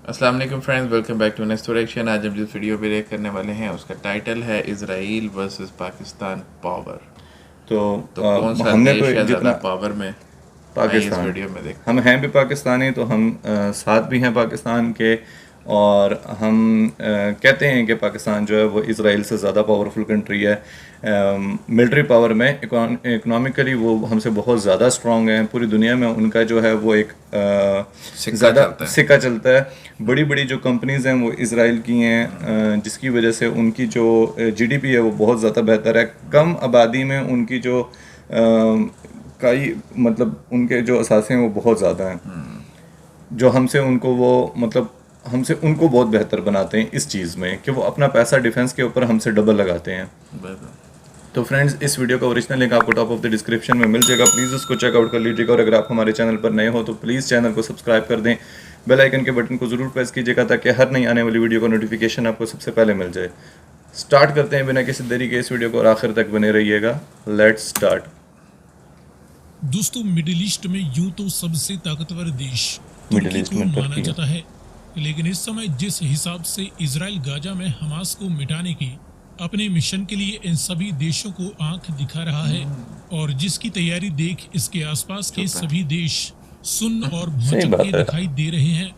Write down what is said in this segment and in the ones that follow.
अस्सलाम वालेकुम friends, welcome back to next reaction. आज हम जिस वीडियो पे रिएक्ट करने वाले हैं उसका टाइटल है इजराइल वर्सेस पाकिस्तान पावर। तो तो कौन सा हमने तो देश है ज़्यादा जितना पावर में, आइए इस पाकिस्तान, वीडियो में देखते हम हैं। हैं भी पाकिस्तानी, तो हम साथ भी हैं पाकिस्तान के। और हम कहते हैं कि पाकिस्तान जो है वो इज़राइल से ज़्यादा पावरफुल कंट्री है। मिलिट्री पावर में, इकोनॉमिकली वो हमसे बहुत ज़्यादा स्ट्रॉन्ग है। पूरी दुनिया में उनका जो है वो एक सिक्का चलता है। सिक्का चलता है। बड़ी बड़ी जो कंपनीज़ हैं वो इज़राइल की हैं, जिसकी वजह से उनकी जो जीडीपी है वो बहुत ज़्यादा बेहतर है। कम आबादी में उनकी जो कई मतलब उनके जो असासे हैं वो बहुत ज़्यादा हैं, जो हमसे उनको वो मतलब हमसे उनको बहुत बेहतर बनाते हैं इस चीज़ में कि वो अपना पैसा डिफेंस के ऊपर हमसे डबल लगाते हैं। बिल्कुल। तो फ्रेंड्स, इस वीडियो का ओरिजिनल लिंक आपको टॉप ऑफ द डिस्क्रिप्शन में मिल जाएगा, प्लीज़ उसको चेकआउट कर लीजिएगा। और अगर आप हमारे चैनल पर नए हो तो प्लीज़ चैनल को सब्सक्राइब कर दें, बेल आइकन के बटन को ज़रूर प्रेस कीजिएगा ताकि हर नई आने वाली वीडियो का नोटिफिकेशन आपको सबसे पहले मिल जाए। स्टार्ट करते हैं बिना किसी देरी के इस वीडियो को और आखिर तक बने रहिएगा। Let's start. दोस्तों, मिडिल ईस्ट में यूं तो सबसे ताकतवर देश मिडिल तुर्की ईस्ट को में माना तुर्की है। जाता है, लेकिन इस समय जिस हिसाब से इजराइल गाजा में हमास को मिटाने की अपने मिशन के लिए इन सभी देशों को आंख दिखा रहा है, और जिसकी तैयारी देख इसके आसपास के सभी देश सुन्न और सही बात भौचक्के है। दिखाई दे रहे हैं।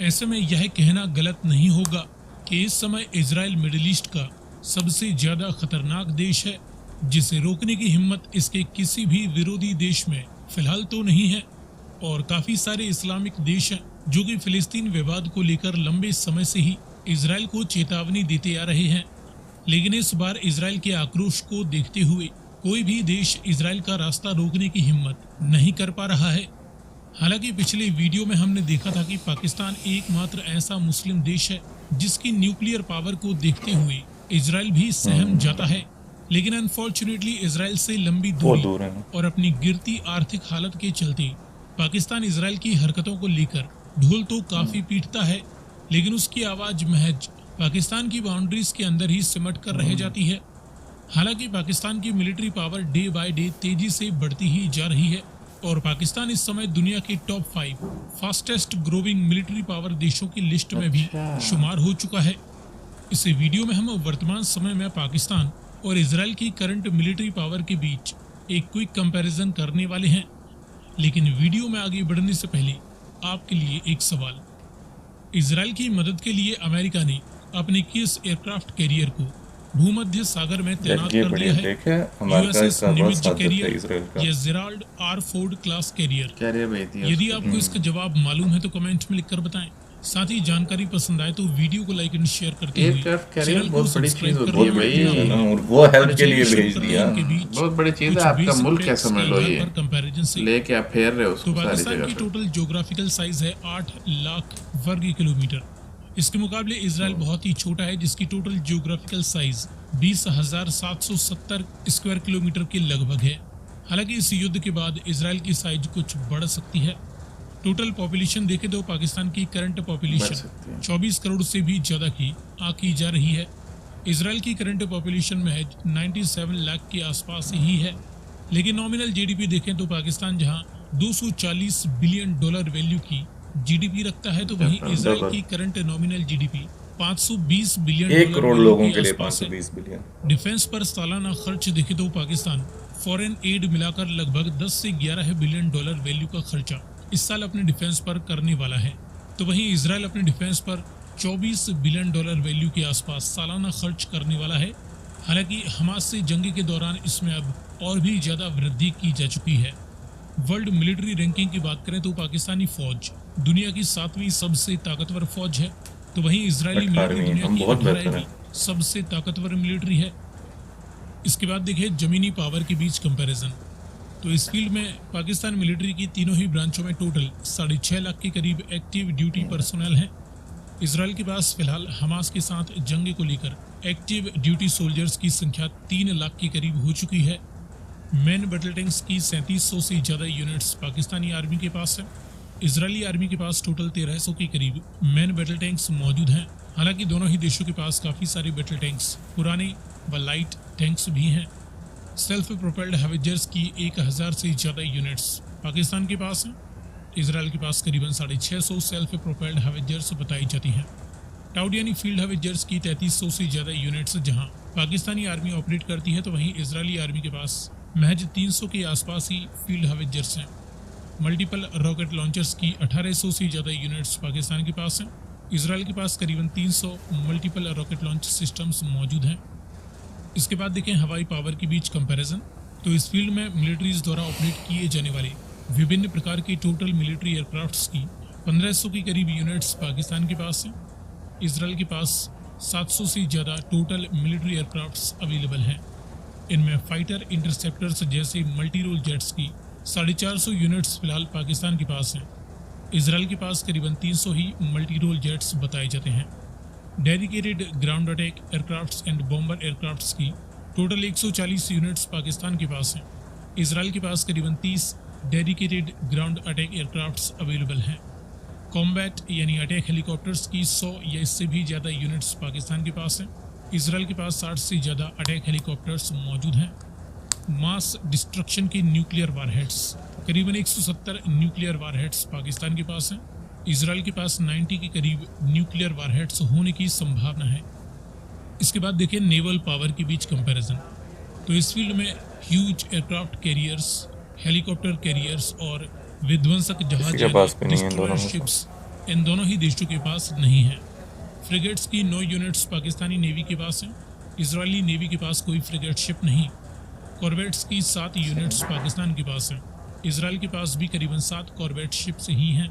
ऐसे में यह कहना गलत नहीं होगा कि इस समय इजराइल मिडिल ईस्ट का सबसे ज्यादा खतरनाक देश है, जिसे रोकने की हिम्मत इसके किसी भी विरोधी देश में फिलहाल तो नहीं है। और काफी सारे इस्लामिक देश हैं जो कि फिलिस्तीन विवाद को लेकर लंबे समय से ही इजराइल को चेतावनी देते आ रहे हैं, लेकिन इस बार इजराइल के आक्रोश को देखते हुए कोई भी देश इजराइल का रास्ता रोकने की हिम्मत नहीं कर पा रहा है। हालांकि पिछले वीडियो में हमने देखा था कि पाकिस्तान एकमात्र ऐसा मुस्लिम देश है जिसकी न्यूक्लियर पावर को देखते हुए इजराइल भी सहम जाता है, लेकिन अनफॉर्चुनेटली इजराइल से लंबी बहुत दूरी दूर है। और अपनी गिरती आर्थिक हालत के चलते पाकिस्तान इजराइल की हरकतों को लेकर ढोल तो काफी पीटता है, लेकिन उसकी आवाज महज पाकिस्तान की बाउंड्रीज के अंदर ही सिमट कर रह जाती है। हालांकि पाकिस्तान की military power day by day तेजी से बढ़ती ही जा रही है, और पाकिस्तान इस समय दुनिया के top 5 fastest growing military power देशों की लिस्ट में भी शुमार हो चुका है। इस वीडियो में हम वर्तमान समय में पाकिस्तान और इजराइल की करंट मिलिट्री पावर के बीच एक क्विक कंपैरिजन करने वाले हैं, लेकिन वीडियो में आगे बढ़ने से पहले आपके लिए एक सवाल। इजराइल की मदद के लिए अमेरिका ने अपने किस एयरक्राफ्ट कैरियर को भूमध्य सागर में तैनात ये कर बढ़िया दिया है? देख है, हमारा यूएसएस इसका बहुत निमित्ज साथ देता है कैरियर इजराइल का। या Gerald R Ford class carrier? Carrier भेज दिया यदि उसको। आपको इसका जवाब मालूम है तो कमेंट में लिखकर बताएं। साथ ही जानकारी पसंद आए तो वीडियो को लाइक एंड शेयर करते हुए एयरक्राफ्ट कैरियर चैनल को बहुत बड़ी सब्सक्राइब चीज कर होती है लिया भाई। बिना और वो हेल्प के लिए शुरू भेज करने दिया। के बीच बहुत बड़ी चीज कुछ है, आपका basic मुल्क है, facts समझ के लो। आधार ये पर कंपैरिजन से लेके आप फेर रहे हो तो उसको सारी पाकिस्तान जगह की पे। टोटल ज्योग्राफिकल साइज है 8 लाख वर्ग किलोमीटर। इसके मुकाबले इजराइल बहुत ही छोटा है, जिसकी total geographical size 20,770 square kilometre के लगभग है। हालांकि इस युद्ध के बाद इजराइल की साइज कुछ बढ़ सकती है। टोटल पॉपुलेशन देखें तो पाकिस्तान की करंट बढ़ पॉपुलेशन सकती है। 24 करोड़ से भी ज्यादा की आंकी जा रही है। इजराइल की करंट पॉपुलेशन महज 97 लाख के आसपास ही है, लेकिन नॉमिनल जीडीपी देखें तो पाकिस्तान जहां 240 बिलियन डॉलर वैल्यू की जीडीपी रखता है, तो वहीं इजराइल की current nominal GDP 520 billion 1 dollar crore value लोगों के लिए आसपास है। 520 बिलियन। डिफेंस पर सालाना खर्च देखे तो पाकिस्तान फॉरेन एड मिलाकर लगभग 10 से 11 बिलियन डॉलर वैल्यू का खर्चा इस साल अपने डिफेंस पर करने वाला है, तो वहीं इजराइल अपने डिफेंस पर 24 बिलियन डॉलर वैल्यू के आसपास सालाना खर्च करने वाला है। हालांकि हमास से जंग के दौरान इसमें अब और भी ज्यादा वृद्धि की जा चुकी है। वर्ल्ड मिलिट्री रैंकिंग की बात करें तो पाकिस्तानी फौज दुनिया की 7वीं सबसे ताकतवर फौज है, तो वहीं इजरायली मिलिट्री 18वीं, दुनिया हम की बहुत बेहतर 18वीं सबसे ताकतवर मिलिट्री है। इसके बाद देखिए जमीनी पावर के बीच कंपैरिजन। तो इस फील्ड में पाकिस्तान मिलिट्री की तीनों ही ब्रांचों में टोटल 6.5 लाख के करीब एक्टिव ड्यूटी पर्सोनल हैं। इजराइल के पास फिलहाल हमास के साथ जंग को लेकर एक्टिव ड्यूटी सोल्जर्स की संख्या 3 लाख के करीब हो चुकी है। मैन बैटल टैंक्स की 3700 से ज़्यादा यूनिट्स पाकिस्तानी आर्मी के पास है। इजरायली आर्मी के पास टोटल 1300 के करीब मैन बैटल टैंक्स मौजूद हैं। हालांकि दोनों ही देशों के पास काफ़ी सारे बैटल टैंक्स पुराने व लाइट टैंक्स भी हैं। सेल्फ प्रोपेल्ड हैवेजर्स की 1000 से ज़्यादा यूनिट्स पाकिस्तान के पास हैं। इसराइल के पास करीबन 650 सेल्फ प्रोपेल्ड हवेजर्स बताई जाती हैं। टाउड यानी फील्ड हवेजर्स की 3300 से ज़्यादा यूनिट्स जहां पाकिस्तानी आर्मी ऑपरेट करती है, तो वहीं इजरायली आर्मी के पास महज 300 के आसपास ही फील्ड हवेजर्स हैं। मल्टीपल रॉकेट लॉन्चर्स की 1800 से ज़्यादा यूनिट्स पाकिस्तान के पास हैं। इसराइल के पास करीबन 300 मल्टीपल रॉकेट लॉन्च सिस्टम्स मौजूद हैं। इसके बाद देखें हवाई पावर के बीच कंपैरिजन। तो इस फील्ड में मिलिट्रीज द्वारा ऑपरेट किए जाने वाले विभिन्न प्रकार के टोटल मिलिट्री एयरक्राफ्ट्स की 1500 के करीब यूनिट्स पाकिस्तान के पास हैं। इसराइल के पास 700 से ज़्यादा टोटल मिलिट्री एयरक्राफ्ट्स अवेलेबल हैं। इनमें फाइटर इंटरसेप्टर्स जैसे मल्टी रोल जेट्स की 450 यूनिट्स फिलहाल पाकिस्तान के पास हैं। इसराइल के पास करीबन 300 ही मल्टी रोल जेट्स बताए जाते हैं। Dedicated ground attack aircrafts and bomber aircrafts की टोटल 140 यूनिट्स पाकिस्तान के पास हैं। इसराइल के पास करीबन 30 dedicated ground attack aircrafts available हैं। कॉम्बैट यानी अटैक हेलीकॉप्टर्स की 100 या इससे भी ज़्यादा यूनिट्स पाकिस्तान के पास हैं। इसराइल के पास 60 से ज़्यादा अटैक हेलीकॉप्टर्स मौजूद हैं। मास डिस्ट्रक्शन के न्यूक्लियर वारहेड्स करीबन 170 न्यूक्लियर वारहेड्स पाकिस्तान के पास हैं। इसराइल के पास 90 के करीब न्यूक्लियर वारहेड्स होने की संभावना है। इसके बाद देखें नेवल पावर के बीच कंपैरिजन। तो इस फील्ड में huge aircraft carriers, helicopter carriers और विध्वंसक जहाज डिस्ट्रॉयर शिप्स इन दोनों ही देशों के पास नहीं है। फ्रिगेट्स की 9 यूनिट्स पाकिस्तानी नेवी के पास हैं। इजरायली नेवी के पास कोई फ्रिगेट शिप नहीं। कॉर्वेट्स की 7 यूनिट्स पाकिस्तान के पास हैं। इसराइल के पास भी करीबन 7 कॉर्वेट शिप्स ही हैं।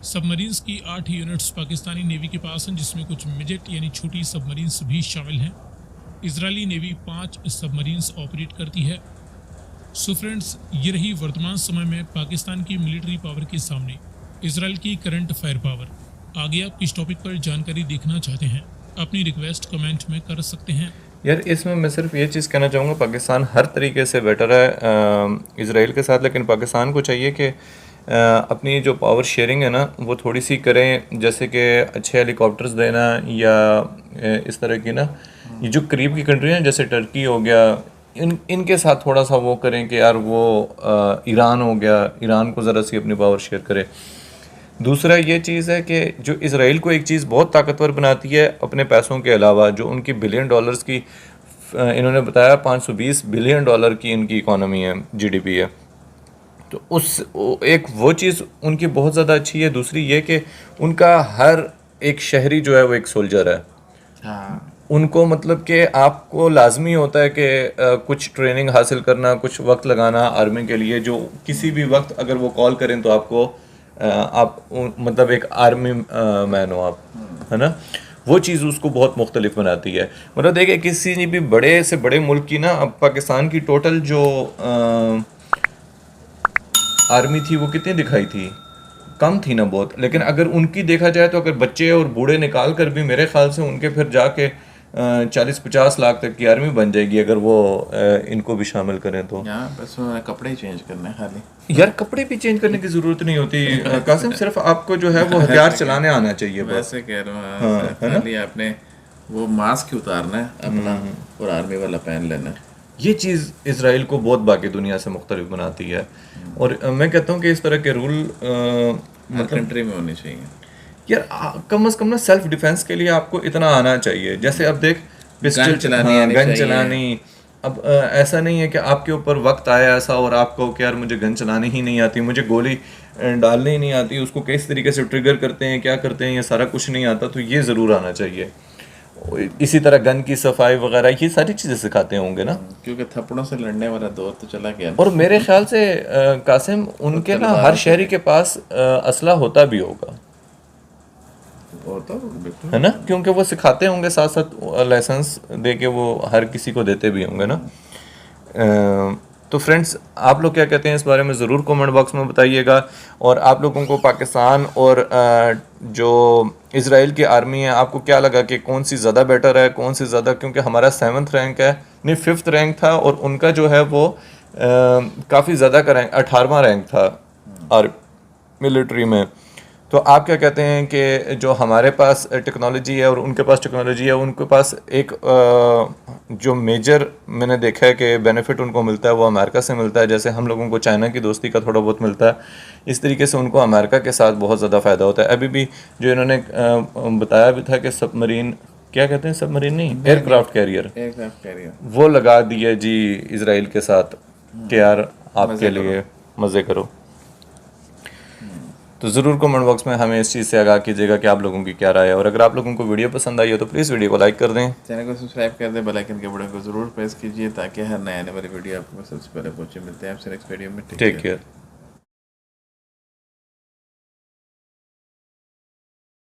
सबमरीन्स की 8 यूनिट्स पाकिस्तानी नेवी के पास हैं, जिसमें कुछ मिजेट यानी छोटी सबमरीन्स भी शामिल हैं। इजरायली नेवी 5 सबमरीन्स ऑपरेट करती है। सो फ्रेंड्स, ये रही वर्तमान समय में पाकिस्तान की मिलिट्री पावर के सामने इसराइल की करंट फायर पावर। आगे आप किस टॉपिक पर जानकारी देखना चाहते हैं, अपनी रिक्वेस्ट कमेंट में कर सकते हैं। यार इसमें मैं सिर्फ ये चीज़ कहना चाहूँगा, पाकिस्तान हर तरीके से बेटर है इसराइल के साथ, लेकिन पाकिस्तान को चाहिए कि अपनी जो पावर शेयरिंग है ना वो थोड़ी सी करें, जैसे कि अच्छे हेलीकॉप्टर्स देना या इस तरह की ना, ये जो करीब की कंट्री हैं जैसे टर्की हो गया, इनके साथ थोड़ा सा वो करें कि यार वो ईरान हो गया, ईरान को ज़रा सी अपनी पावर शेयर करे। दूसरा ये चीज़ है कि जो इसराइल को एक चीज़ बहुत ताकतवर बनाती है अपने पैसों के अलावा, जो उनकी बिलियन डॉलर्स की, इन्होंने बताया 520 बिलियन डॉलर की इनकी इकॉनमी है, जीडीपी है। तो उस एक वो चीज़ उनकी बहुत ज़्यादा अच्छी है। दूसरी ये कि उनका हर एक शहरी जो है वो एक सोल्जर है। हाँ, उनको मतलब कि आपको लाजमी होता है कि कुछ ट्रेनिंग हासिल करना, कुछ वक्त लगाना आर्मी के लिए, जो किसी भी वक्त अगर वो कॉल करें तो आपको मतलब एक आर्मी मैन हो आप, है ना। वो चीज़ उसको बहुत मुख्तलिफ बनाती है। मतलब देखिए किसी भी बड़े से बड़े मुल्क की ना, अब पाकिस्तान की टोटल जो आर्मी थी वो कितनी दिखाई थी, कम थी ना बहुत, लेकिन अगर उनकी देखा जाए तो अगर बच्चे और बूढ़े निकाल कर भी मेरे ख्याल से उनके फिर जाके 40-50 लाख तक की आर्मी बन जाएगी अगर वो इनको भी शामिल करें तो। यहाँ बस कपड़े ही चेंज करने हैं खाली। यार कपड़े भी चेंज करने की जरूरत नहीं होती कासिम, सिर्फ आपको जो है वो हथियार चलाने आना चाहिए बस। वैसे कह रहा हूँ, खाली आपने वो मास्क उतारना है अपना और आर्मी वाला पहन लेना है। ये चीज़ इसराइल को बहुत बाकी दुनिया से मुख्तलिफ बनाती है। और मैं कहता हूँ कि इस तरह के रूल हर कंट्री में होने चाहिए। यार कम से कम ना सेल्फ डिफेंस के लिए आपको इतना आना चाहिए। जैसे अब देख पिस्टल चलानी, गन चलानी, अब ऐसा नहीं है कि आपके ऊपर वक्त आया ऐसा और आपको कि यार मुझे गन चलानी ही नहीं आती, मुझे गोली डालनी ही नहीं आती, उसको किस तरीके से ट्रिगर करते हैं, क्या करते हैं, ये सारा कुछ नहीं आता, तो ये ज़रूर आना चाहिए। इसी तरह गन की सफाई वगैरह ये सारी चीज़ें सिखाते होंगे ना, क्योंकि थप्पड़ों से लड़ने वाला दौर तो चला गया। और मेरे ख्याल से कासिम उनके ना हर शहरी के पास असला होता भी होगा, है ना, क्योंकि वो सिखाते होंगे साथ साथ लाइसेंस दे के वो हर किसी को देते भी होंगे ना। तो फ्रेंड्स आप लोग क्या कहते हैं इस बारे में ज़रूर कमेंट बॉक्स में बताइएगा। और आप लोगों को पाकिस्तान और जो इज़राइल की आर्मी है आपको क्या लगा कि कौन सी ज़्यादा बेटर है, कौन सी ज़्यादा, क्योंकि हमारा 7th रैंक है, नहीं 5th रैंक था और उनका जो है वो काफ़ी ज़्यादा का रैंक 18वां रैंक था और मिलिट्री में। तो आप क्या कहते हैं कि जो हमारे पास टेक्नोलॉजी है और उनके पास टेक्नोलॉजी है, उनके पास एक जो मेजर मैंने देखा है कि बेनिफिट उनको मिलता है वो अमेरिका से मिलता है, जैसे हम लोगों को चाइना की दोस्ती का थोड़ा बहुत मिलता है, इस तरीके से उनको अमेरिका के साथ बहुत ज़्यादा फ़ायदा होता है। अभी भी जो इन्होंने बताया भी था कि सबमरीन, क्या कहते हैं, सबमरीन नहीं, एयरक्राफ्ट कैरियर, वो लगा दिए जी इसराइल के साथ कि यार आपके लिए मज़े करो। तो ज़रूर कमेंट बॉक्स में हमें इस चीज़ से आगाह कीजिएगा कि आप लोगों की क्या राय है, और अगर आप लोगों को वीडियो पसंद आई हो तो प्लीज़ वीडियो को लाइक कर दें, चैनल को सब्सक्राइब कर दें, बेल आइकन के बटन को ज़रूर प्रेस कीजिए ताकि हर नए आने वाली वीडियो आपको सबसे पहले पहुंचे। मिलते हैं आपसे नेक्स्ट वीडियो में। Take care.